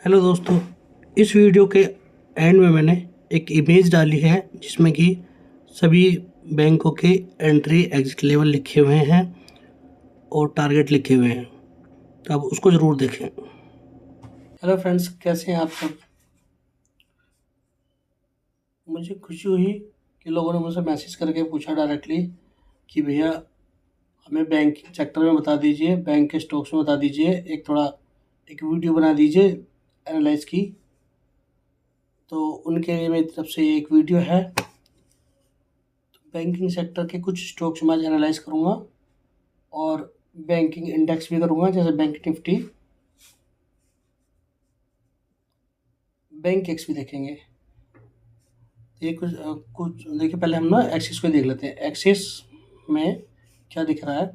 Hello दोस्तों, इस video के एंड में मैंने एक इमेज डाली है जिसमें कि सभी बैंकों के एंट्री एग्जिट लेवल लिखे हुए हैं और टारगेट लिखे हुए हैं, तो आप उसको ज़रूर देखें। हेलो फ्रेंड्स, कैसे हैं आप सब। मुझे खुशी हुई कि लोगों ने मुझसे मैसेज करके पूछा डायरेक्टली कि भैया हमें बैंकिंग सेक्टर में बता दीजिए, बैंक के स्टॉक्स में बता दीजिए, एक वीडियो बना दीजिए एनालाइज की। तो उनके लिए मेरी तरफ से एक वीडियो है। बैंकिंग सेक्टर के कुछ स्टॉक्स मैं आज एनालाइज करूँगा और बैंकिंग इंडेक्स भी करूँगा, जैसे बैंक निफ्टी, बैंक एक्स भी देखेंगे। ये कुछ देखिए, पहले हम ना एक्सिस को देख लेते हैं। एक्सिस में क्या दिख रहा है।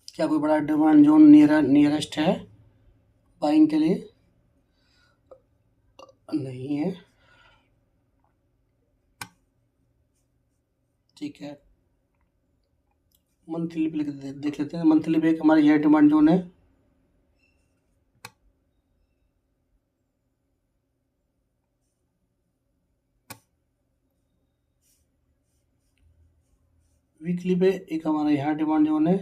क्या कोई बड़ा डिमांड जोन नियरेस्ट है बाइंग के लिए? नहीं है। ठीक है, मंथली पे देख लेते हैं। मंथली पे एक हमारी यह डिमांड जोन है। वीकली पे एक हमारा यहाँ डिमांड जोन है।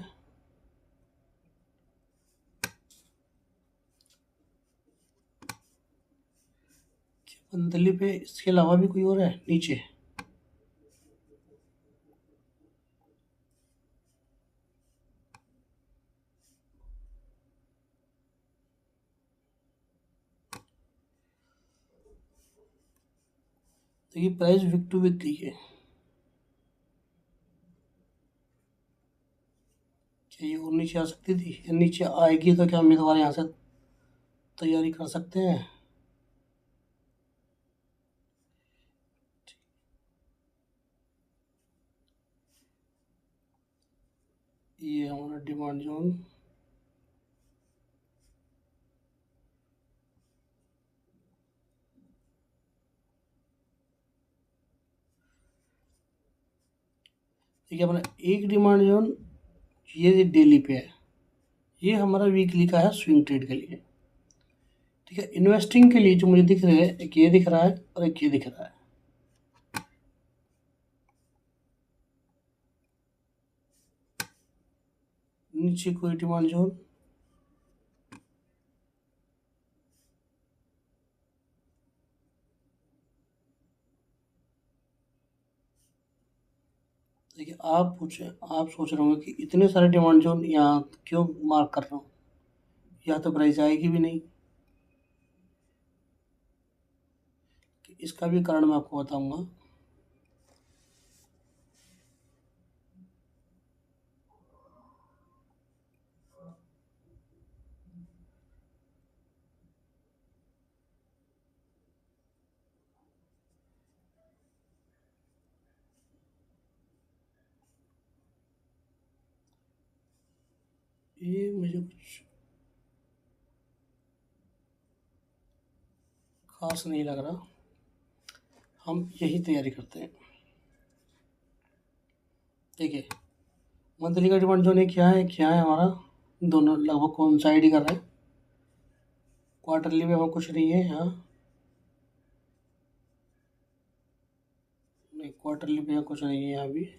मंथली पे इसके अलावा भी कोई और है नीचे? देखिए, प्राइस वीक टू वीक की है। क्या ये और नीचे आ सकती थी? या नीचे आएगी तो क्या उम्मीदवार यहाँ से तैयारी कर सकते हैं? ये हमारा डिमांड जोन। ठीक है, अपना एक डिमांड जोन ये डेली पे है। ये हमारा वीकली का है स्विंग ट्रेड के लिए। ठीक है, इन्वेस्टिंग के लिए जो मुझे दिख रहे हैं, एक ये दिख रहा है और एक ये दिख रहा है। नीचे कोई डिमांड जोन? देखिए, आप सोच रहे होंगे कि इतने सारे डिमांड जोन यहाँ क्यों मार्क कर रहा हूँ, या तो प्राइस आएगी भी नहीं। कि इसका भी कारण मैं आपको बताऊंगा। ये मुझे कुछ खास नहीं लग रहा। हम यही तैयारी करते हैं। देखिए, मंथली का डिमांड जोन क्या है हमारा, दोनों लगभग कोइंसाइड ही कर रहे हैं। क्वार्टरली में हमें कुछ नहीं है यहाँ। नहीं, क्वार्टरली में यहाँ कुछ नहीं है यहाँ भी।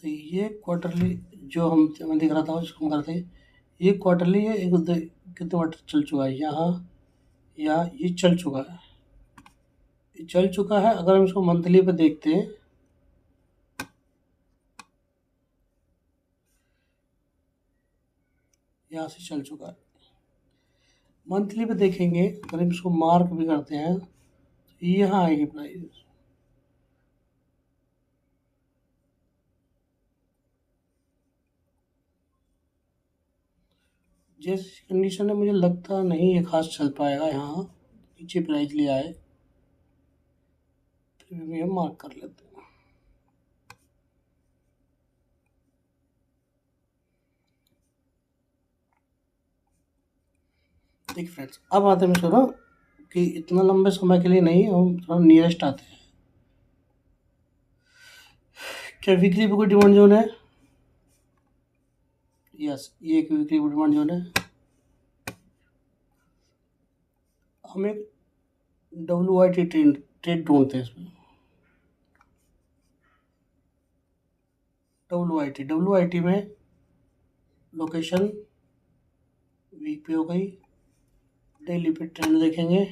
तो ये क्वार्टरली जो हमें दिख रहा था उसको हम करते हैं। ये क्वार्टरली है, कितने वाटर चल चुका है यहाँ, या ये चल चुका है। ये चल चुका है। अगर हम इसको मंथली पे देखते हैं, यहाँ से चल चुका है। मंथली पे देखेंगे, अगर हम इसको मार्क भी करते हैं तो यहाँ आएगी प्राइस। जैसी कंडीशन है, मुझे लगता नहीं ये खास चल पाएगा। यहाँ नीचे प्राइस लिया है। फिर भी हम मार्क कर लेते हैं। देखिए फ्रेंड्स, अब आते हैं सुनो कि इतना लंबे समय के लिए नहीं, हम थोड़ा नियरेस्ट आते हैं। क्या वीकली पे कोई डिमांड जोन है? यस, ये एक वीकली डिमांड जोन है। हम एक WIT ट्रेड ढूंढते हैं इसमें। WIT में लोकेशन वीक पे हो गई, डेली पे ट्रेंड देखेंगे।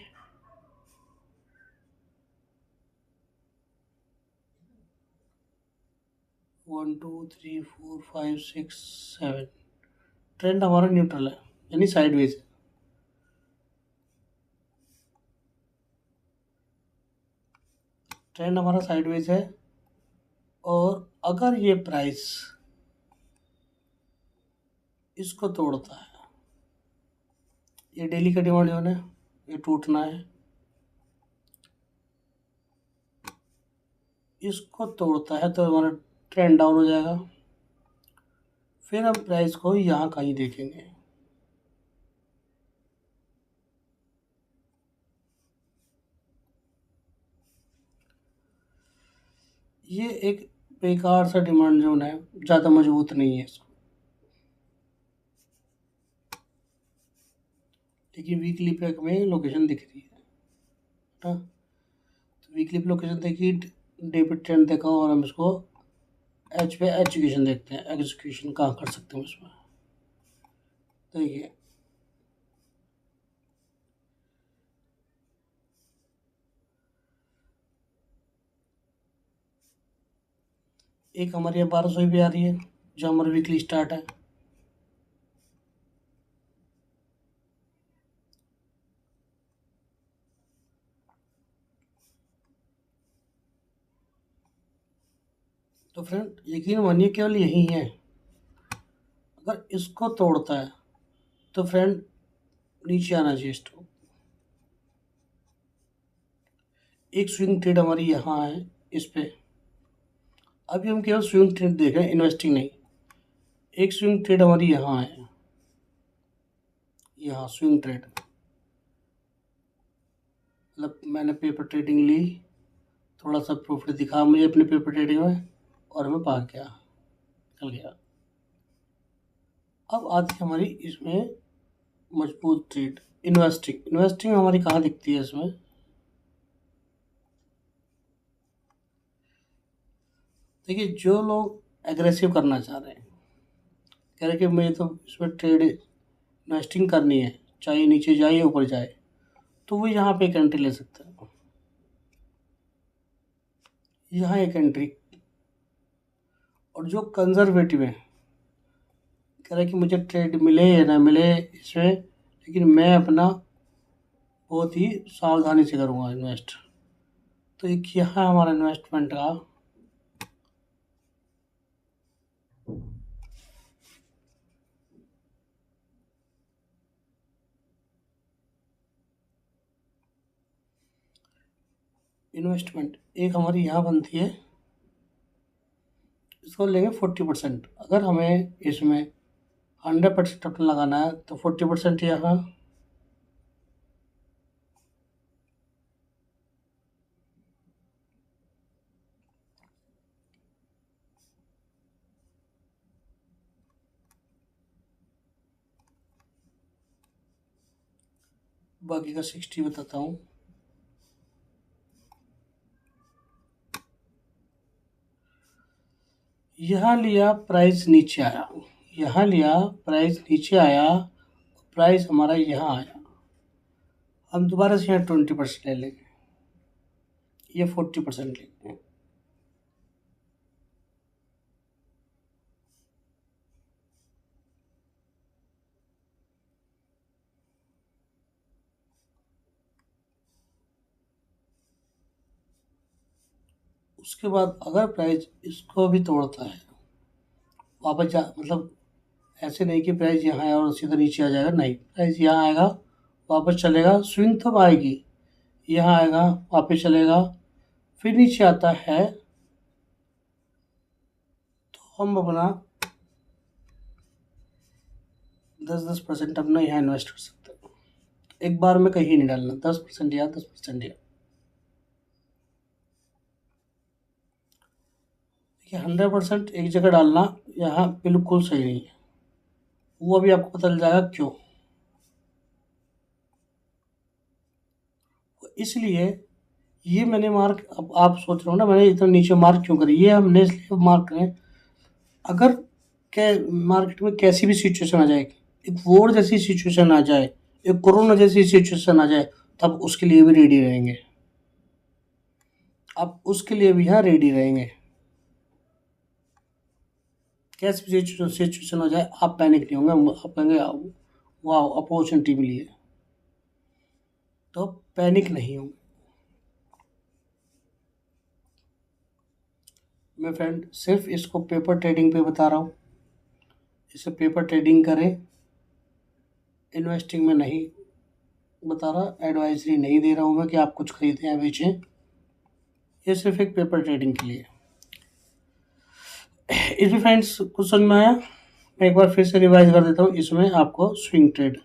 One two three four five six seven, trend हमारा न्यूट्रल है, यानी साइडवेज है। ट्रेंड हमारा साइडवेज है, और अगर ये प्राइस इसको तोड़ता है, ये डेली का डिमांड जोन है, ये टूटना है, इसको तोड़ता है तो हमारा ट्रेंड डाउन हो जाएगा। फिर हम प्राइस को यहाँ कहीं देखेंगे। ये एक बेकार सा डिमांड जोन है, ज़्यादा मजबूत नहीं है इसको, लेकिन वीकली पे हमें लोकेशन दिख रही है ना। तो वीकली पे लोकेशन देखी, डेबिट ट्रेंड देखा, और हम इसको एच पे एजुकेशन देखते हैं, एग्जीक्यूशन कहाँ कर सकते हैं इसमें। देखिए एक हमारी 1200 भी आ रही है, जो हमारी वीकली स्टार्ट है। तो फ्रेंड यकीन मानिए केवल यही है, अगर इसको तोड़ता है तो फ्रेंड नीचे आना चाहिए स्टॉक। एक स्विंग ट्रेड हमारी यहाँ है इस पे, अभी हम केवल स्विंग ट्रेड देख रहे हैं, इन्वेस्टिंग नहीं। एक स्विंग ट्रेड हमारी यहाँ है, यहाँ स्विंग ट्रेड, मतलब मैंने पेपर ट्रेडिंग ली, थोड़ा सा प्रॉफिट दिखा मुझे अपने पेपर ट्रेडिंग में, और मैं भाग गया, चल गया। अब आती है हमारी इसमें मजबूत ट्रेड, इन्वेस्टिंग। इन्वेस्टिंग हमारी कहाँ दिखती है इसमें? देखिए, जो लोग एग्रेसिव करना चाह रहे हैं, कह रहे कि मुझे तो इसमें ट्रेड इन्वेस्टिंग करनी है, चाहे नीचे जाए या ऊपर जाए, तो वो यहाँ पे एक एंट्री ले सकते हैं। यहाँ एक एंट्री। और जो कंजर्वेटिव है, कह रहे कि मुझे ट्रेड मिले या ना मिले इसमें, लेकिन मैं अपना बहुत ही सावधानी से करूँगा इन्वेस्ट, तो एक यहाँ हमारा इन्वेस्टमेंट का इन्वेस्टमेंट एक हमारी यहाँ बनती है, इसको लेंगे 40%। अगर हमें इसमें 100% अपना लगाना है तो 40% यहाँ, बाकी का 60 बताता हूँ। यहाँ लिया, प्राइस नीचे आया, यहाँ लिया, प्राइस नीचे आया, प्राइस हमारा यहाँ आया, हम दोबारा से यहाँ 20% ले लेंगे, ये 40% लेंगे। उसके बाद अगर प्राइस इसको भी तोड़ता है, वापस जा, मतलब ऐसे नहीं कि प्राइस यहाँ आया और सीधा नीचे आ जाएगा, नहीं, प्राइस यहाँ आएगा, वापस चलेगा, स्विंग तब आएगी, यहाँ आएगा, वापस चलेगा, फिर नीचे आता है तो हम अपना 10% अपना यहाँ इन्वेस्ट कर सकते हैं। एक बार में कहीं नहीं डालना, 10% या 10% या 100% एक जगह डालना यहाँ बिल्कुल सही नहीं है। वो अभी आपको पता चल जाएगा क्यों। इसलिए ये मैंने मार्क, अब आप सोच रहे हो ना मैंने इतना नीचे मार्क क्यों करी, ये हमने इसलिए मार्क करें अगर क्या मार्केट में कैसी भी सिचुएशन आ जाएगी, एक वॉर जैसी सिचुएशन आ जाए, एक कोरोना जैसी सिचुएशन आ जाए, तब उसके लिए भी रेडी रहेंगे। आप उसके लिए भी यहाँ रेडी रहेंगे। कैसी सिचुएशन हो जाए आप पैनिक नहीं होंगे, आप कहेंगे वाह अपॉर्चुनिटी मिली है, तो पैनिक नहीं होंगे। मैं फ्रेंड सिर्फ इसको पेपर ट्रेडिंग पे बता रहा हूँ, इसे पेपर ट्रेडिंग करें, इन्वेस्टिंग में नहीं बता रहा, एडवाइजरी नहीं दे रहा हूँ मैं कि आप कुछ खरीदें या बेचें, ये सिर्फ एक पेपर ट्रेडिंग के लिए। इसमें फ्रेंड्स कुछ समझ में आया? मैं एक बार फिर से रिवाइज कर देता हूँ। इसमें आपको स्विंग ट्रेड,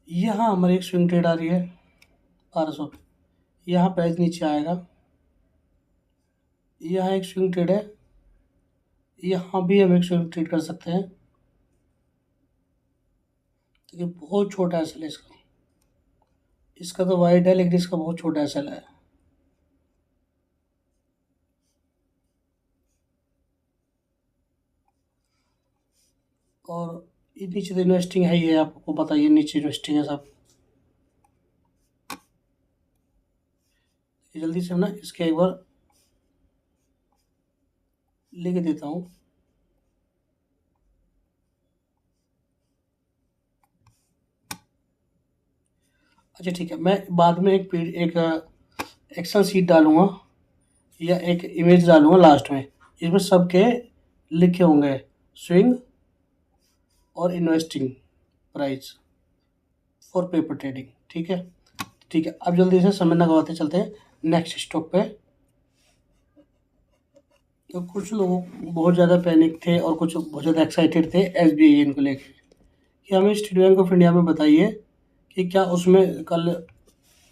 यहाँ हमारी एक स्विंग ट्रेड आ रही है 1200, यहाँ प्राइस नीचे आएगा, यहाँ एक स्विंग ट्रेड है, यहाँ भी हम एक स्विंग ट्रेड कर सकते हैं। देखिए बहुत छोटा एसएल है इसका, इसका तो वाइड है लेकिन इसका बहुत छोटा एसएल है। और ये नीचे तो इन्वेस्टिंग है ही है, आपको पता ही है नीचे इन्वेस्टिंग है सब। जल्दी से ना इसके एक बार लेके देता हूँ। अच्छा ठीक है, मैं बाद में एक एक्सेल सीट डालूंगा या एक इमेज डालूंगा लास्ट में, इसमें सबके लिखे होंगे स्विंग और investing price for paper trading. ठीक है ठीक है, अब जल्दी से समय न गवाते चलते हैं नेक्स्ट स्टॉक पे। तो कुछ लोग बहुत ज़्यादा पैनिक थे और कुछ बहुत ज़्यादा एक्साइटेड थे SBI को लेकर कि हमें स्टेट बैंक ऑफ इंडिया में बताइए कि क्या उसमें कल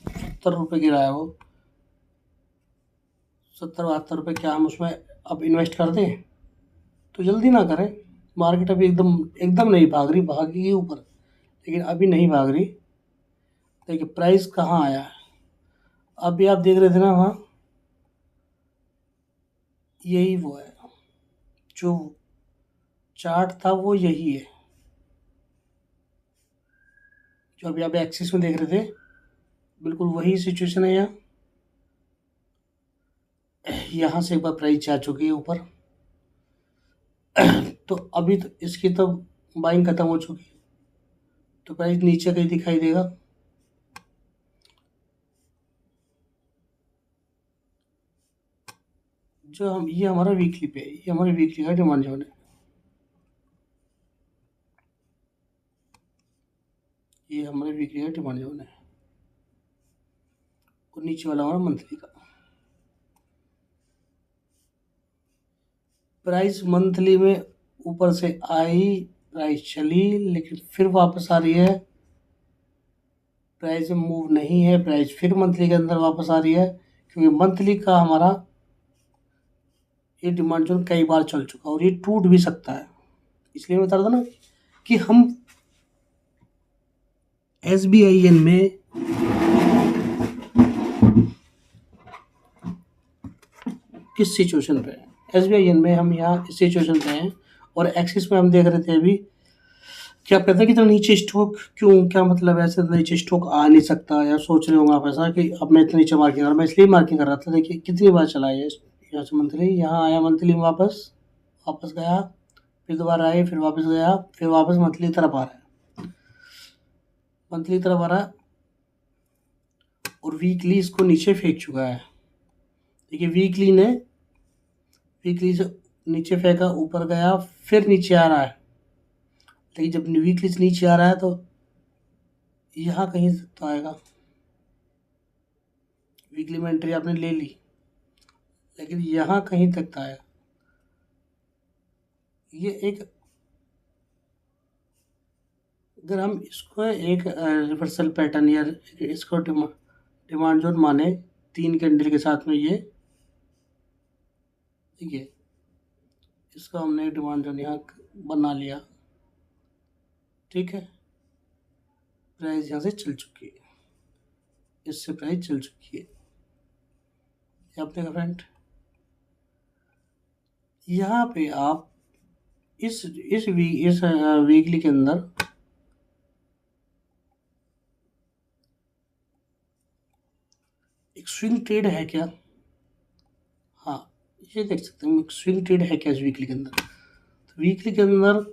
70 रुपये गिरा है, वो 70-72 रुपये, क्या हम उसमें अब इन्वेस्ट कर दें? तो जल्दी ना करें, मार्केट अभी एकदम एकदम नहीं भाग रही, भागेगी ऊपर लेकिन अभी नहीं भाग रही। देखिए प्राइस कहाँ आया है, अभी आप देख रहे थे ना वहाँ, यही वो है जो चार्ट था, वो यही है जो अभी आप एक्सिस में देख रहे थे, बिल्कुल वही सिचुएशन है। यहाँ से एक बार प्राइस जा चुकी है ऊपर तो अभी तो इसकी तो बाइंग खत्म हो चुकी है, तो प्राइस नीचे कहीं दिखाई देगा। जो हम ये हमारा वीकली पे है, ये हमारे वीकली का डिमांड जोन है, ये हमारे वीकली का डिमांड जोन है, और नीचे वाला हमारा मंथली का। प्राइस मंथली में ऊपर से आई, प्राइस चली लेकिन फिर वापस आ रही है, प्राइस में मूव नहीं है, प्राइस फिर मंथली के अंदर वापस आ रही है, क्योंकि मंथली का हमारा ये डिमांड जोन कई बार चल चुका है और ये टूट भी सकता है। इसलिए मैं बता रहा था ना कि हम SBI में किस सिचुएशन पे है, SBI में हम यहाँ इस सिचुएशन पे हैं, और एक्सिस में हम देख रहे थे अभी क्या कहते हैं कि तो नीचे स्टॉक क्यों, क्या मतलब ऐसे नीचे स्टॉक आ नहीं सकता, या सोच रहे होंगे आप ऐसा कि अब मैं इतना नीचे मार्किंग कर रहा, मैं इसलिए मार्किंग कर रहा था। देखिए कितनी बार चला है यहाँ से मंथली, यहाँ आया मंथली में वापस वापस गया, फिर दोबारा आए, फिर वापस गया, फिर वापस मंथली की तरफ आ रहा है, मंथली की तरफ आ रहा है, और वीकली इसको नीचे फेंक चुका है। देखिए वीकली से नीचे फेंका, ऊपर गया, फिर नीचे आ रहा है, लेकिन जब वीकली से नीचे आ रहा है तो यहाँ कहीं तो आएगा, वीकली में एंट्री आपने ले ली, लेकिन यहाँ कहीं तक तो आएगा। ये एक, अगर हम इसको एक रिवर्सल पैटर्न या इसको डिमांड जोन माने 3 कैंडल के साथ में, ये ठीक है, इसको हमने डिमांड जोन यहाँ बना लिया, ठीक है। प्राइस यहाँ से चल चुकी है, इससे प्राइस चल चुकी है, ये आपने कहा फ्रेंड। यहाँ पे आप इस वीकली के अंदर एक स्विंग ट्रेड है क्या? हाँ, ये देख सकते हैं स्विंग ट्रेड है क्या इस वीकली के अंदर। तो वीकली के अंदर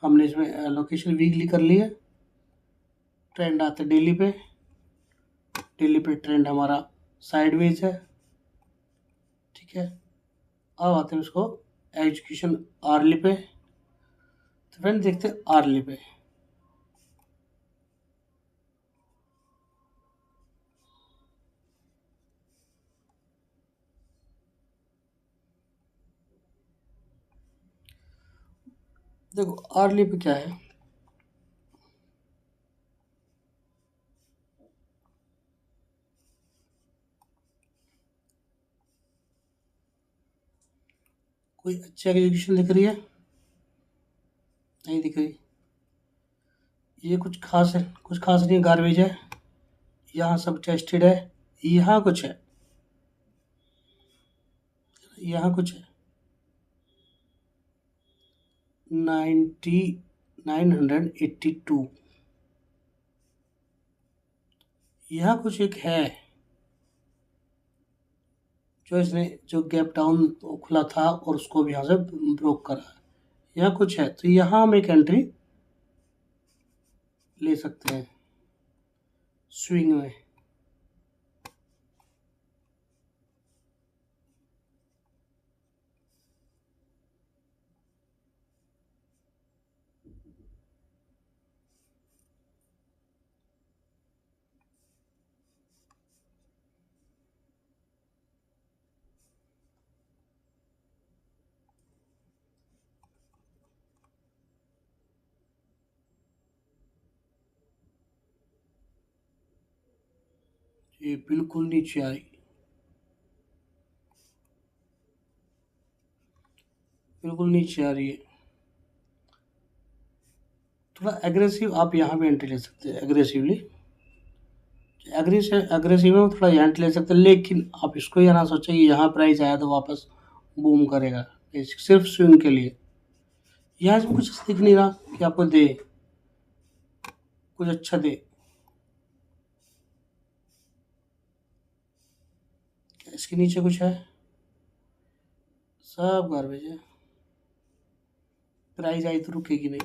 हमने इसमें लोकेशन वीकली कर ली है, ट्रेंड आते डेली पे, डेली पे ट्रेंड हमारा साइडवेज है, ठीक है। अब आते हैं उसको एजुकेशन आर्ली पे, तो फ्रेंड देखते हैं आर्ली पे। देखो आर्ली पे क्या है, कोई अच्छी एग्जीक्यूशन दिख रही है? नहीं दिख रही। ये कुछ खास है, कुछ खास नहीं, गार्बेज है। यहाँ सब टेस्टेड है, यहाँ कुछ है, यहाँ कुछ है 982, यहाँ कुछ एक है जो इसने जो गैप डाउन खुला था और उसको भी यहाँ से ब्रोक करा, यहाँ कुछ है। तो यहाँ हम एक एंट्री ले सकते हैं स्विंग में। ये बिल्कुल नीचे आ रही, बिल्कुल नीचे आ रही है। थोड़ा एग्रेसिव आप यहाँ पे एंट्री ले सकते हैं, एग्रेसिवली एग्रेसिव में थोड़ा यहाँ एंट्री ले सकते हैं, लेकिन आप इसको ये ना सोचें कि यहाँ प्राइस आया तो वापस बूम करेगा, सिर्फ स्विंग के लिए। यहाँ से कुछ दिख नहीं रहा कि आपको दे, कुछ अच्छा दे। इसके नीचे कुछ है? सब गार्बेज है, प्राइस आई तो रुकेगी नहीं।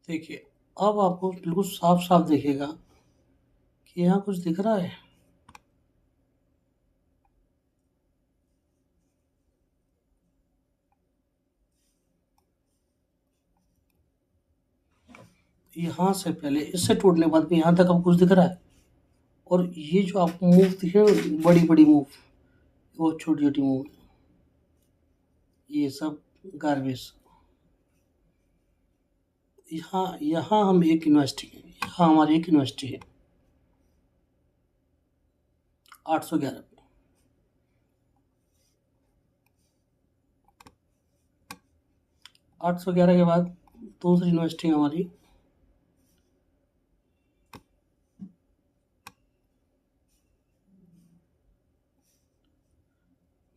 देखिए अब आपको बिल्कुल साफ साफ दिखेगा कि यहाँ कुछ दिख रहा है। यहाँ से पहले, इससे टूटने के बाद भी यहाँ तक अब कुछ दिख रहा है। और ये जो आपको मूव दिखे, बड़ी बड़ी मूव, वो छोटी छोटी मूव, ये सब गार्बेज। यहाँ यहाँ हम एक यूनिवर्सिटी है, यहाँ हमारी एक यूनिवर्सिटी है 811 पे। 811 के बाद दूसरी यूनिवर्सिटी हमारी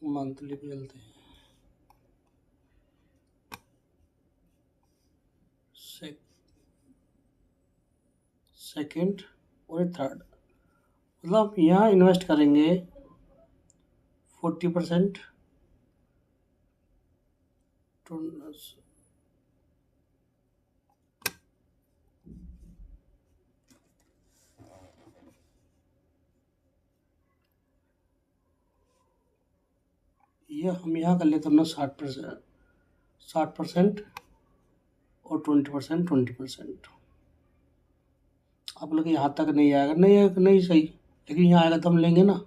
मंथली पे चलते हैं, सेकेंड और थर्ड। मतलब यहाँ इन्वेस्ट करेंगे 40%, तो ये हम यहाँ कर लेते हैं अपना 60% और 20%। आप लोग यहाँ तक नहीं आएगा, नहीं आएगा, नहीं सही, लेकिन यहाँ आएगा तो हम लेंगे ना।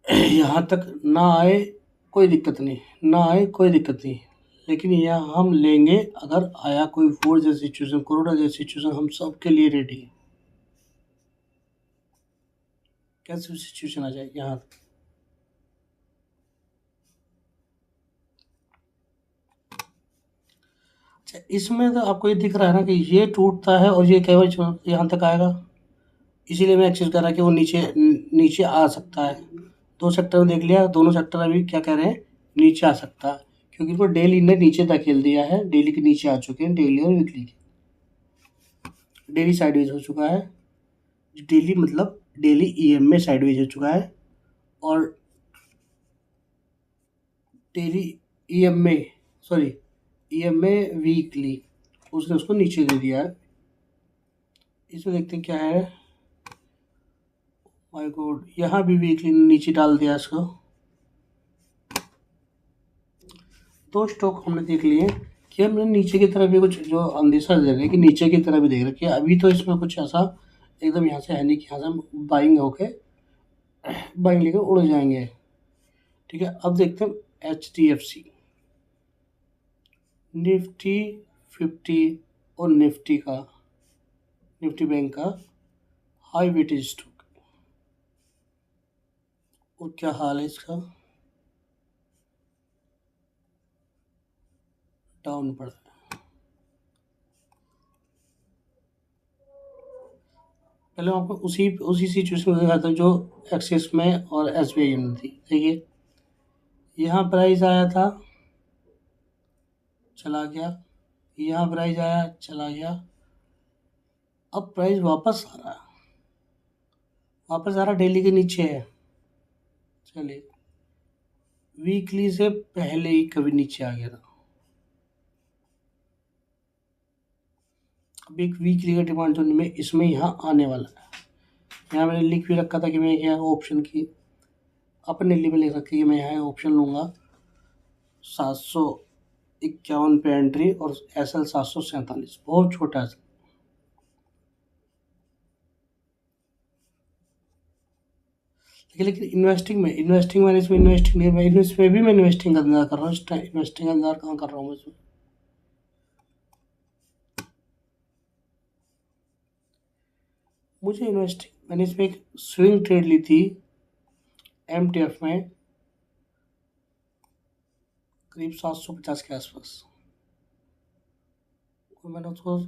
यहाँ तक ना आए कोई दिक्कत नहीं, ना आए कोई दिक्कत नहीं, लेकिन यहाँ हम लेंगे। अगर आया कोई फोर जैसी सिचुएशन, कोरोना जैसी सिचुएशन, हम सबके लिए रेडी हैं। कैसी भी सिचुएशन आ जाए यहाँ। अच्छा, इसमें तो आपको ये दिख रहा है ना कि ये टूटता है और ये केवल यहाँ तक आएगा, इसीलिए मैं एक्सेस कर रहा कि वो नीचे नीचे आ सकता है। दो सेक्टर में देख लिया, दोनों सेक्टर अभी क्या कह रहे हैं, नीचे आ सकता है, क्योंकि इनको डेली ने नीचे धकेल दिया है। डेली के नीचे आ चुके हैं, डेली और वीकली के। डेली साइडवेज हो चुका है, डेली मतलब डेली ईएम में साइडवेज हो चुका है, और डेली ईएम में सॉरी ईएम में वीकली उसने उसको नीचे दे दिया है। इसमें देखते हैं क्या है। माय गॉड, यहाँ भी वीकली नीचे डाल दिया इसको। दो स्टॉक हमने देख लिए कि हमने नीचे की तरफ भी कुछ जो अंदेशा दे रहे हैं कि नीचे की तरफ भी देख रहे हैं कि अभी तो इसमें कुछ ऐसा एकदम यहाँ से है नहीं कि यहाँ से हम बाइंग होके बाइंग लेकर उड़ जाएंगे। ठीक है, अब देखते हैं HDFC, निफ्टी 50 और निफ्टी बैंक का हाई वेटेज स्टॉक, और क्या हाल है इसका, डाउन पड़ रहा है। पहले मैं आपको उसी सिचुएशन में दिखाता हूँ जो एक्सिस में और SBI में थी। देखिए, यहाँ प्राइस आया था, चला गया, यहाँ प्राइस आया, चला गया, अब प्राइस वापस आ रहा है, डेली के नीचे है। चलिए, वीकली से पहले ही कभी नीचे आ गया था। अब एक वीकली का डिमांड जोन में इसमें यहाँ आने वाला है। यहाँ मैंने लिख भी रखा था कि मैं यहाँ ऑप्शन की अपने लिए में लिख रखी कि मैं यहाँ ऑप्शन लूँगा 751 पे एंट्री और SL 747, बहुत छोटा है। लेकिन इन्वेस्टिंग में इसमें इन्वेस्टिंग नहीं, मैं इसमें भी मैं इन्वेस्टिंग का इंतजार कर रहा हूँ। इस टाइम इन्वेस्टिंग का इंतजार कहाँ कर रहा हूँ मैं इसमें। मुझे इन्वेस्टिंग, मैंने इसमें एक स्विंग ट्रेड ली थी MTF में करीब 750 के आसपास, और मैंने उसको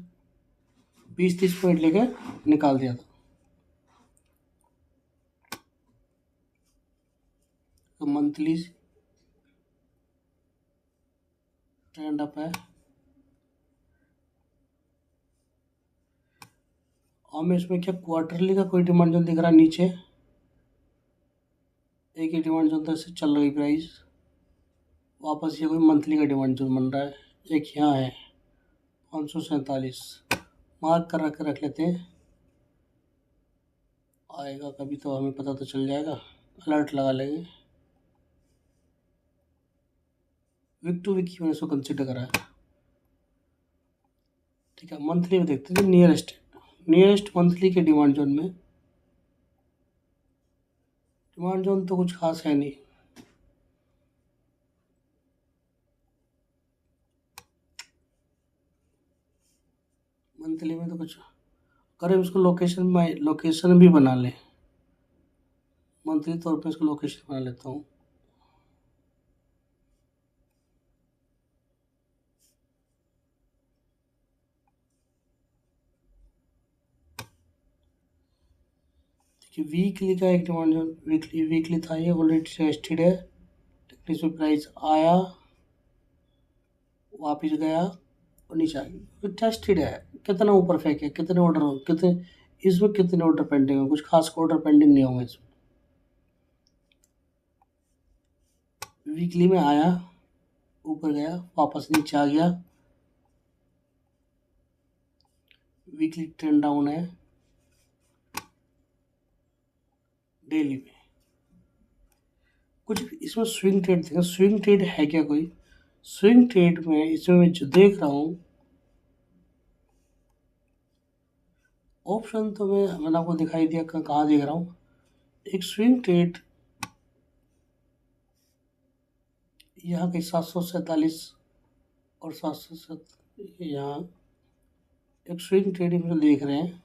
20-30 पॉइंट लेके निकाल दिया था। तो मंथली ट्रेंड अप है, और मैं इसमें क्या क्वार्टरली का कोई डिमांड जोन दिख रहा है नीचे, एक ही डिमांड जोन था, इससे चल रही प्राइस वापस ये कोई मंथली का डिमांड जोन बन रहा है। एक यहाँ है 547, मार्क कर रख लेते हैं, आएगा कभी तो हमें पता तो चल जाएगा, अलर्ट लगा लेंगे। वीक टू वीक ही मैंने इसको कंसिडर करा है। ठीक है, मंथली में देखते हैं नियरेस्ट मंथली के डिमांड जोन में। डिमांड जोन तो कुछ खास है नहीं, मंथली में तो कुछ, अगर हम इसको लोकेशन भी बना लें, मंथली तौर पे इसको लोकेशन बना लेता हूँ। देखिए, वीकली का एक डिमांड जोन वीकली था, ये ऑलरेडी टेस्टेड है, लेकिन इसमें प्राइस आया, वापस गया और नीचे आ गया। टेस्टेड है, कितना ऊपर फेंके, कितने इसमें कितने ऑर्डर पेंडिंग है, कुछ खास ऑर्डर पेंडिंग नहीं होंगे इसमें। वीकली में आया, ऊपर गया, वापस नीचे आ गया। वीकली ट्रेंड डाउन है। डेली में कुछ इसमें स्विंग ट्रेड देखा, स्विंग ट्रेड है क्या कोई? स्विंग ट्रेड में इसमें मैं जो देख रहा हूँ, ऑप्शन तो मैंने आपको दिखाई दिया, कहाँ देख रहा हूँ। एक स्विंग ट्रेड यहाँ के 747 और 707 यहाँ एक स्विंग ट्रेडिंग में देख रहे हैं।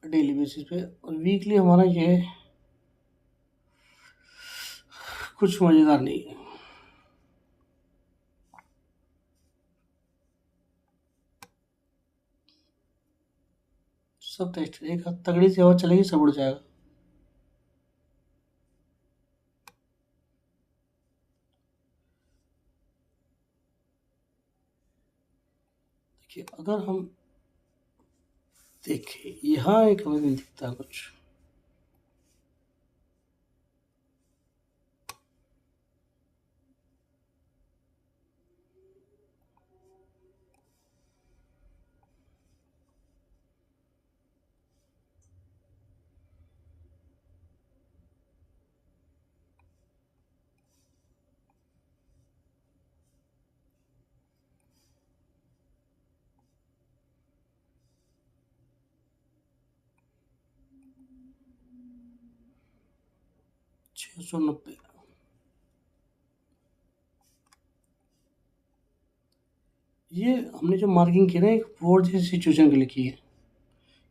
डेली बेसिस पे और वीकली हमारा ये कुछ मज़ेदार नहीं है। सब टेस्ट एक तगड़ी सी हवा चलेगी, सब उड़ जाएगा। देखिए अगर हम देखें यहाँ एक हमें नहीं दिखता कुछ। छः सौ नब्बे, ये हमने जो मार्किंग की ना एक बोर्ड जैसी सिचुएशन के लिए की है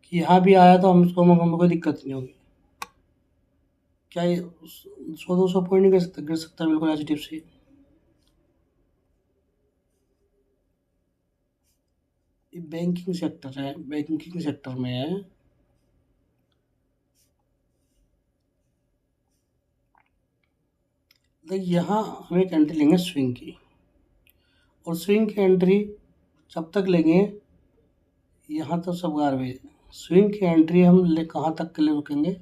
कि यहाँ भी आया तो हम इसको हमें कोई दिक्कत नहीं होगी। क्या ये 100-200 पॉइंट नहीं गिर सकता बिल्कुल एच डी एफ सी। ये बैंकिंग सेक्टर है, बैंकिंग सेक्टर में है। देखिए यहाँ हम एक एंट्री लेंगे स्विंग की, और स्विंग की एंट्री जब तक लेंगे यहाँ तो सब गारबेज। स्विंग की एंट्री हम ले कहाँ तक के लिए रुकेंगे?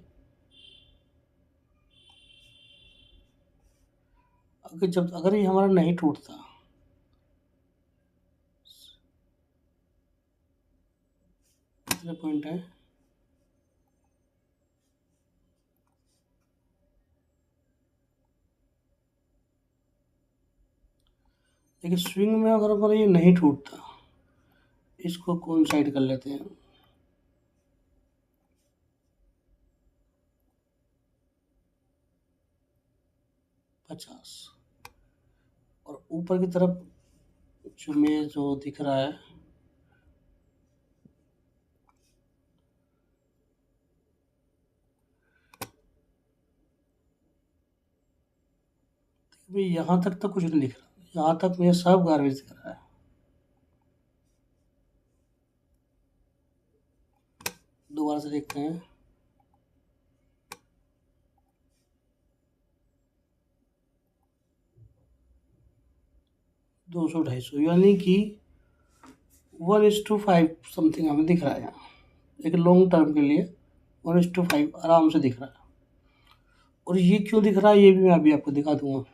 अगर ये हमारा नहीं टूटता, कितने पॉइंट है? देखिए स्विंग में अगर हमारा ये नहीं टूटता, इसको कौन साइड कर लेते हैं, 50। और ऊपर की तरफ जो दिख रहा है, भाई यहाँ तक तो कुछ नहीं दिख रहा, यहाँ तक मुझे सब गार्बेज दिख रहा है। दोबारा से देखते हैं। दो सौ 250 यानी कि 1:5 समथिंग हमें दिख रहा है यहाँ। एक लॉन्ग टर्म के लिए 1:5 आराम से दिख रहा है। और ये क्यों दिख रहा है ये भी मैं अभी आपको दिखा दूंगा,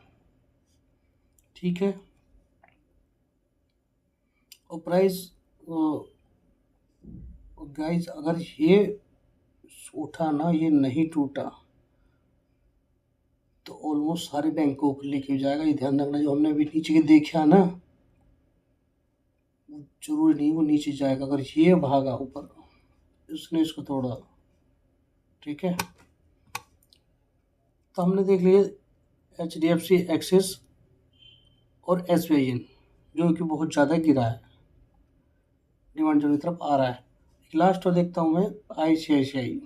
ठीक है। और प्राइस गाइस अगर ये उठा ना, ये नहीं टूटा, तो ऑलमोस्ट सारे बैंक को ऊपर लेके जाएगा। ये ध्यान रखना, जो हमने अभी नीचे के देखा ना, जरूरी नहीं वो नीचे जाएगा। अगर ये भागा ऊपर, उसने इसको तोड़ा, ठीक है। तो हमने देख लिया HDFC एक्सिस और SBI जो कि बहुत ज़्यादा गिरा है, डिमांड जोन की तरफ आ रहा है। लास्ट और देखता हूँ मैं ICICI।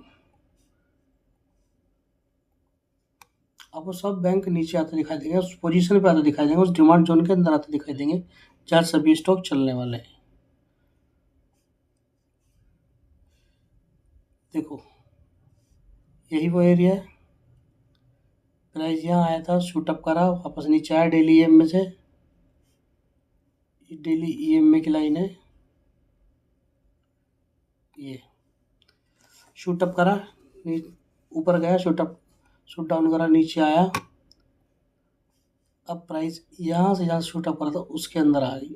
आपको सब बैंक नीचे आते दिखाई देंगे, उस पोजीशन पे आते दिखाई देंगे, उस डिमांड जोन के अंदर आते दिखाई देंगे जहाँ सभी स्टॉक चलने वाले हैं। देखो यही वो एरिया है। प्राइस यहाँ आया था, शूटअप करा, वापस नीचे आया डेली EM में से। डेली EM में की लाइन है, ये शूटअप करा, ऊपर गया शूटअप, शूट डाउन करा, नीचे आया। अब प्राइस यहाँ से जहाँ शूट अप करा था उसके अंदर आ गई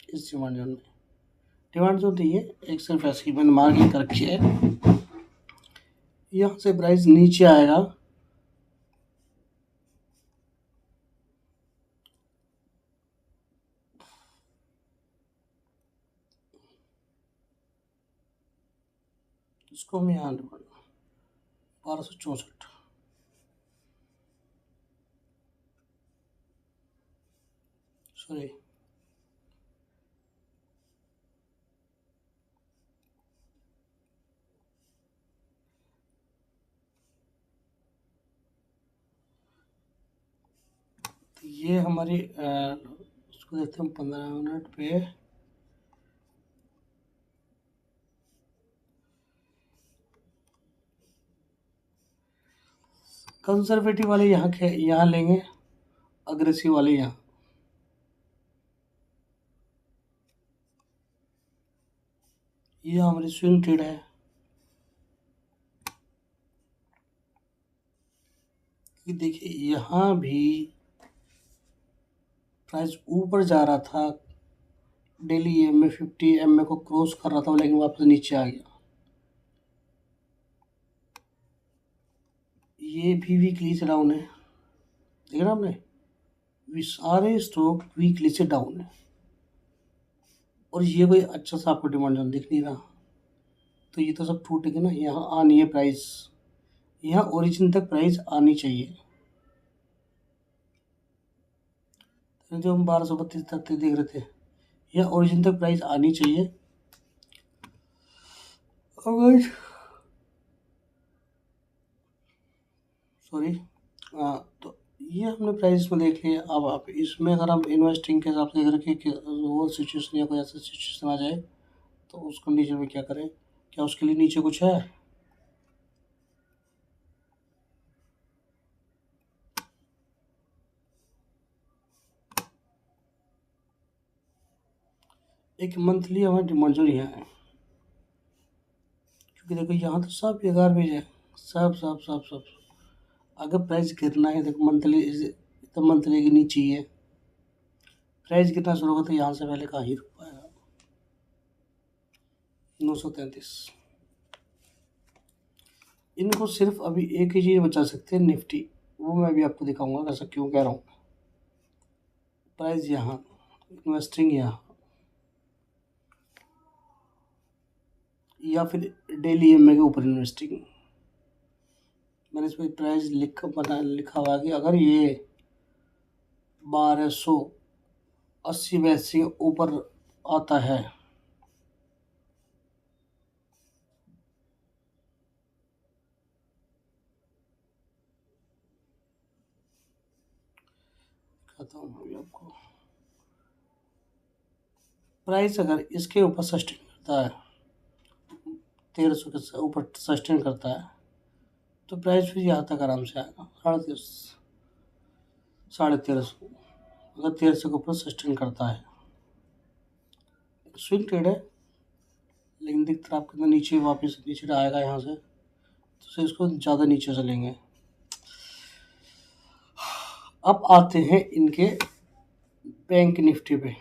इस डिमांड जोन में। डिमांड जोन नहीं है, एक सिर्फ ऐसी मैंने मार्किंग कर रखी है। यहाँ से प्राइस नीचे आएगा, इसको हम यहाँ 1264, सॉरी तो ये हमारी उसको देखते हैं 15 मिनट पे। कंजर्वेटिव वाले यहाँ लेंगे, अग्रेसिव वाले यहाँ। ये हमारी स्विंग ट्रेड है। कि देखिए यहाँ भी प्राइस ऊपर जा रहा था, डेली EMA 50 EMA को क्रॉस कर रहा था, लेकिन वापस नीचे आ गया। ये भी वीकली से डाउन है, देख रहे आपने, सारे स्टॉक वीकली से डाउन है। और ये कोई अच्छा सा आपको डिमांड जोन दिख नहीं रहा, तो ये तो सब टूटेगा ना। यहाँ आनी है प्राइस, यहाँ ओरिजिन तक प्राइस आनी चाहिए। जो हम 1232 तक देख रहे थे, यहाँ ओरिजिन तक प्राइस आनी चाहिए। अगर सॉरी तो ये हमने प्राइस में देख लिया। अब आप इसमें अगर हम इन्वेस्टिंग के हिसाब से देख रखें कि वो सिचुएशन या कोई ऐसा सिचुएशन आ जाए तो उस कंडीशन में क्या करें, क्या उसके लिए नीचे कुछ है? एक मंथली हमारी डिमांड जो यहाँ है, क्योंकि देखो यहाँ तो सब बेकार भेज है, सब सब सब सब। अगर प्राइस गिरना है, देखो मंथली तो मंथली के नीचे ही है। प्राइस गिरना शुरू होगा तो यहाँ से पहले कहाँ ही रुक पाएगा। 933। इनको सिर्फ अभी एक ही चीज़ बचा सकते हैं, निफ्टी। वो मैं अभी आपको दिखाऊंगा कैसा, क्यों कह रहा हूँ। प्राइस यहाँ, इन्वेस्टिंग यहाँ, या फिर डेली EMA के ऊपर इन्वेस्टिंग। मैंने इसमें प्राइस लिखा हुआ है कि अगर ये 1280 से ऊपर आता है कहता हूँ अभी आपको, प्राइस अगर इसके ऊपर सस्टेन करता है, 1300 के ऊपर सस्टेन करता है, तो प्राइस फिर यहाँ तक आराम से आएगा, 1350 अगर 1300 के ऊपर सस्टेन करता है। स्विंग ट्रेड है, लेकिन दिखता है आपको नीचे, वापस नीचे आएगा यहाँ से, तो इसको ज़्यादा नीचे से लेंगे। अब आते हैं इनके बैंक निफ्टी पे।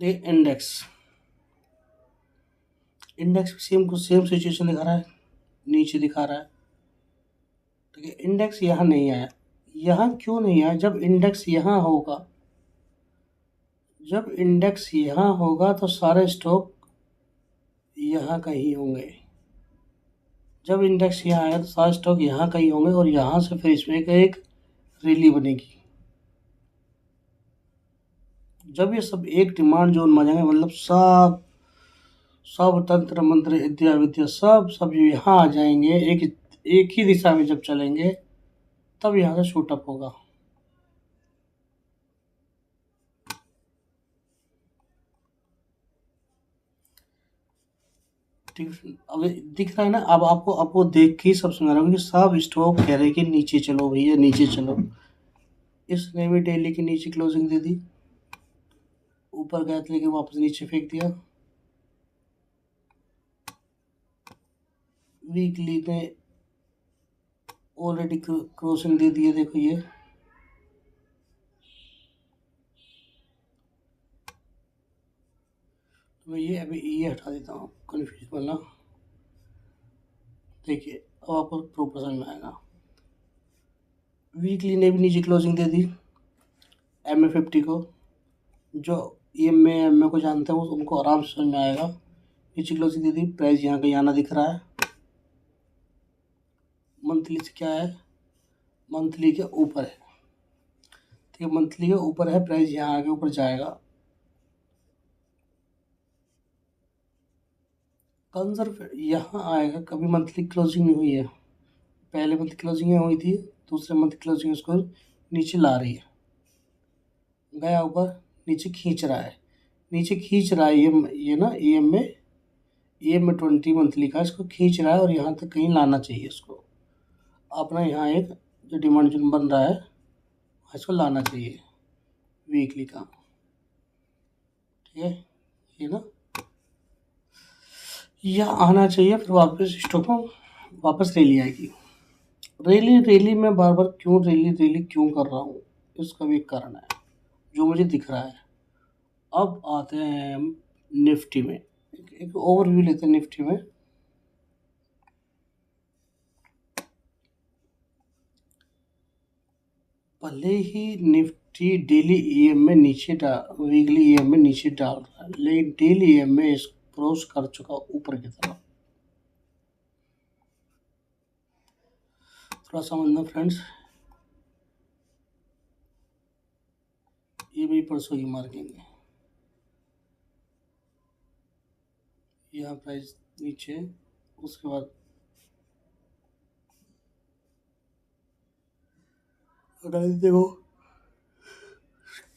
इंडेक्स सेम सिचुएशन दिखा रहा है, नीचे दिखा रहा है। ठीक है, इंडेक्स यहाँ नहीं आया। यहाँ क्यों नहीं आया? जब इंडेक्स यहाँ होगा तो सारे स्टॉक यहाँ कहीं होंगे। जब इंडेक्स यहाँ आएगा तो सारे स्टॉक यहाँ कहीं होंगे, और यहाँ से फिर इसमें एक रैली बनेगी। जब ये सब एक डिमांड जोन में जाएंगे, मतलब सब तंत्र मंत्र विद्या सब जो यहाँ आ जाएंगे, एक ही दिशा में जब चलेंगे, तब यहाँ से शूट अप होगा। अब दिख रहा है ना, अब आपको देख के ही सब समझ रहा हूँ कि सब स्टॉक कह रहे हैं कि नीचे चलो भैया, नीचे चलो। इसने भी डेली के नीचे क्लोजिंग दे दी, ऊपर गया था लेकिन वापस नीचे फेंक दिया। वीकली ने ऑलरेडी क्रॉसिंग दे दी है, देखो ये तो मैं ये अभी ये हटा देता हूँ, कन्फ्यूज वाला। देखिए अब आपको प्रॉपर समझ में आएगा। वीकली ने भी नीचे क्लोजिंग दे दी MA50 को, जो EMA को जानते हैं उनको आराम से समझ में आएगा। नीचे क्लोजिंग दे दी, प्राइस यहाँ का आना दिख रहा है। मंथली से क्या है, मंथली के ऊपर है, ठीक है, मंथली के ऊपर है, प्राइस यहाँ आगे ऊपर जाएगा। कंजर्व यहाँ आएगा, कभी मंथली क्लोजिंग नहीं हुई है, पहले मंथ क्लोजिंग हुई थी, दूसरे मंथ क्लोजिंग उसको नीचे ला रही है, गया ऊपर, नीचे खींच रहा है, नीचे खींच रहा है ये ना EMA 20 मंथली का इसको खींच रहा है और यहाँ तक कहीं लाना चाहिए इसको। अपना यहाँ एक जो डिमांड जोन बन रहा है इसको लाना चाहिए वीकली का, ठीक है, ये ना यह आना चाहिए, फिर वापस स्टॉक में वापस रैली आएगी। रैली में बार बार क्यों रैली क्यों कर रहा हूँ, इसका भी एक कारण है जो मुझे दिख रहा है। अब आते हैं हम निफ्टी में, एक ओवरव्यू लेते हैं निफ्टी में। भले ही निफ्टी डेली EM में नीचे वीकली EM में नीचे डाल रहा है, लेकिन डेली EM में इस क्रॉस कर चुका ऊपर की तरफ। थोड़ा समझना फ्रेंड्स, ये भी परसों की मार्किंग है, यहाँ प्राइस नीचे, उसके बाद देखो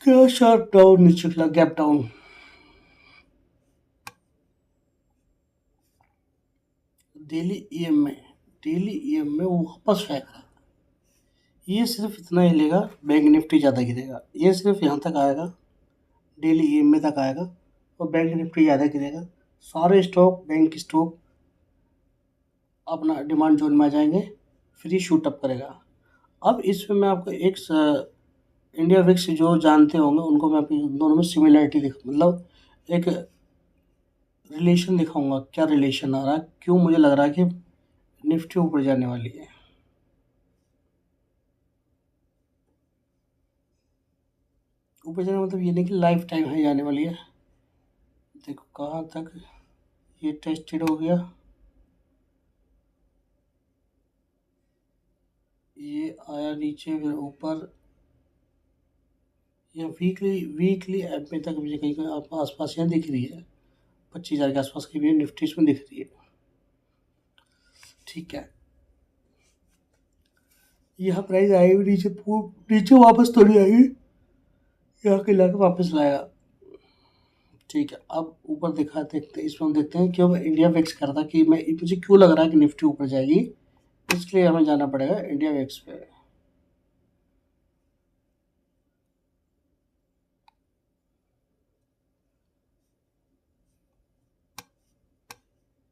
क्या शार्प डाउन नीचे निकला, गैप डाउन। डेली EM में वो वापस फेंक रहा है, ये सिर्फ इतना ही लेगा, बैंक निफ्टी ज़्यादा गिरेगा, ये सिर्फ यहाँ तक आएगा, डेली EM तक आएगा और बैंक निफ्टी ज़्यादा गिरेगा। सारे स्टॉक बैंक स्टॉक अपना डिमांड जोन में आ जाएंगे, फिर ये शूट अप करेगा। अब इसमें मैं आपको एक इंडिया विक्स जो जानते होंगे उनको मैं अपनी दोनों में सिमिलरिटी मतलब एक रिलेशन दिखाऊंगा, क्या रिलेशन आ रहा है, क्यों मुझे लग रहा है कि निफ्टी ऊपर जाने वाली है। ऊपर जाने मतलब ये नहीं कि लाइफ टाइम है जाने वाली है। देखो कहाँ तक ये टेस्टेड हो गया, ये आया नीचे फिर ऊपर, ये वीकली ऐप में तक मुझे कहीं कहीं आसपास यहाँ दिख रही है, 25,000 के आसपास की भी निफ्टी इसमें दिख रही है, ठीक है। यहाँ प्राइस आएगी नीचे, नीचे वापस तो नहीं आएगी, यहाँ के लाके वापस लाएगा, ठीक है। अब ऊपर दिखा देखते हैं, इसमें हम देखते हैं क्यों इंडिया वेक्स कर रहा कि मैं मुझे क्यों लग रहा है कि निफ्टी ऊपर जाएगी, इसलिए हमें जाना पड़ेगा इंडिया वेक्स पे।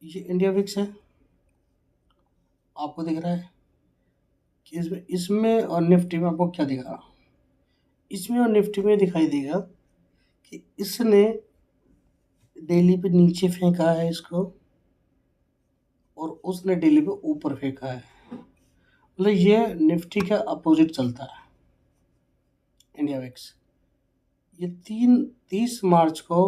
ये इंडिया विक्स है, आपको दिख रहा है कि इसमें और निफ्टी में आपको क्या दिख रहा, इसमें और निफ्टी में दिखाई देगा कि इसने डेली पे नीचे फेंका है इसको और उसने डेली पे ऊपर फेंका है, मतलब ये निफ्टी के अपोजिट चलता है इंडिया विक्स। ये 30 मार्च को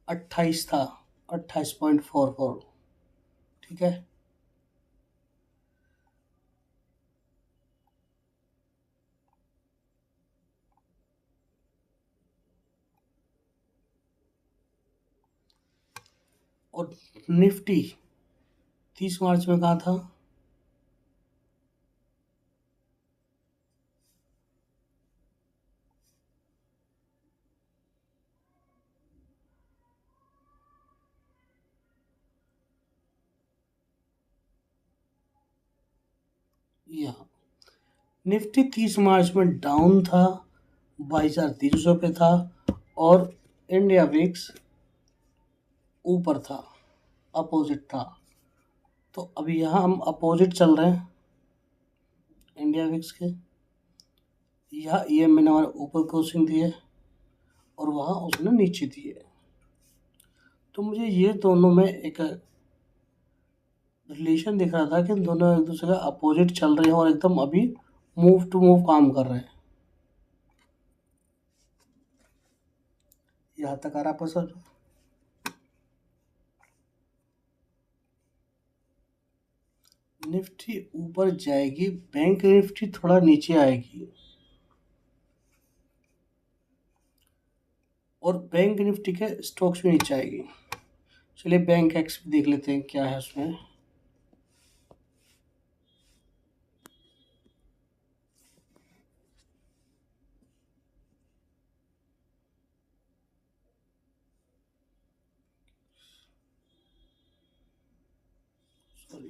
28 था, 28.44, ठीक है। और निफ्टी 30 मार्च में कहाँ था, यहाँ निफ्टी 30 मार्च में डाउन था, 22,300 पे था, और इंडिया विक्स ऊपर था, अपोजिट था। तो अभी यहाँ हम अपोजिट चल रहे हैं इंडिया विक्स के। यहाँ ये मैंने हमारे ऊपर क्रॉसिंग दी है और वहाँ उसने नीचे दी है। तो मुझे ये दोनों में एक रिलेशन दिख रहा था कि दोनों एक दूसरे का अपोजिट चल रहे हैं और एकदम अभी मूव टू मूव काम कर रहे हैं। यहाँ तक आ रहा है सर। निफ्टी ऊपर जाएगी, बैंक निफ्टी थोड़ा नीचे आएगी, और बैंक निफ्टी के स्टॉक्स भी नीचे आएगी। चलिए बैंक एक्स भी देख लेते हैं क्या है उसमें। सॉरी,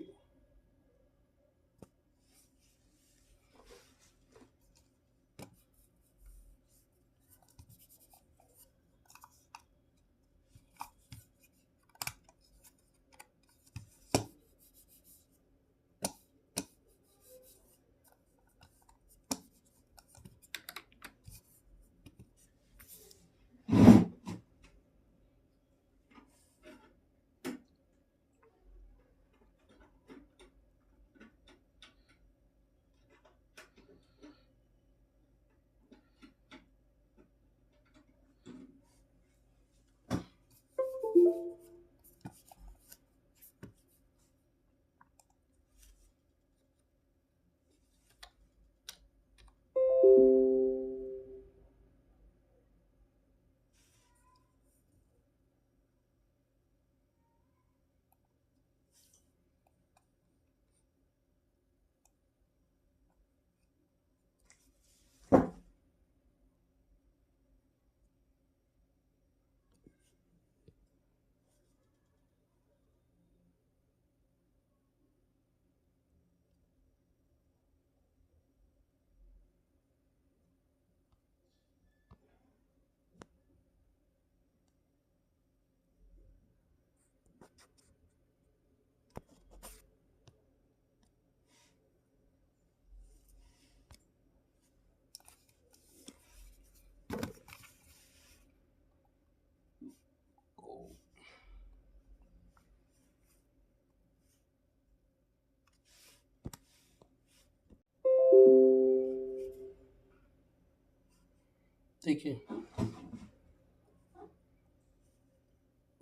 देखिए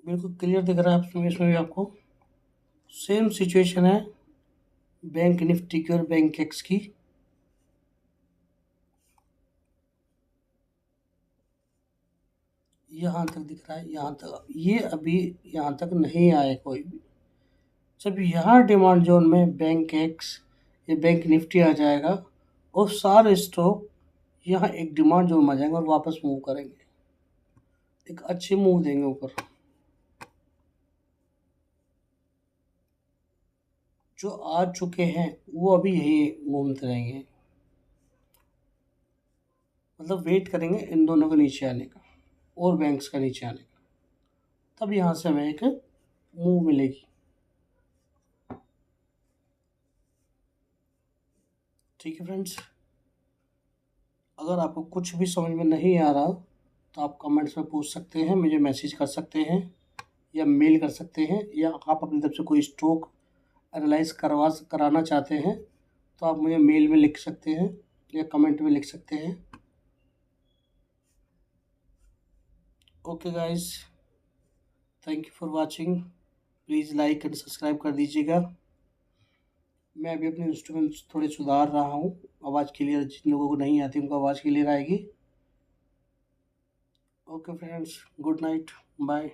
बिल्कुल क्लियर दिख रहा है इसमें भी आपको। सेम सिचुएशन है बैंक निफ्टी की और बैंक एक्स की। यहाँ तक दिख रहा है, यहाँ तक, ये अभी यहाँ तक नहीं आए कोई भी। जब यहाँ डिमांड जोन में बैंक एक्स या बैंक निफ्टी आ जाएगा और सारे स्टॉक यहाँ एक डिमांड जोन में आ जाएंगे और वापस मूव करेंगे, एक अच्छे मूव देंगे ऊपर। जो आ चुके हैं वो अभी यही घूमते रहेंगे, मतलब वेट करेंगे इन दोनों के नीचे आने का और बैंक्स का नीचे आने का, तब यहाँ से हमें एक मूव मिलेगी। ठीक है फ्रेंड्स, अगर आपको कुछ भी समझ में नहीं आ रहा तो आप कमेंट्स में पूछ सकते हैं, मुझे मैसेज कर सकते हैं या मेल कर सकते हैं, या आप अपनी तरफ से कोई स्टॉक एनालाइज कराना चाहते हैं तो आप मुझे मेल में लिख सकते हैं या कमेंट में लिख सकते हैं। Okay guys, thank you for watching. Please like and subscribe कर दीजिएगा। मैं अभी अपने इंस्ट्रूमेंट्स थोड़े सुधार रहा हूँ, आवाज़ क्लियर, जिन लोगों को नहीं आती उनको आवाज़ क्लियर आएगी। Okay friends, good night, bye.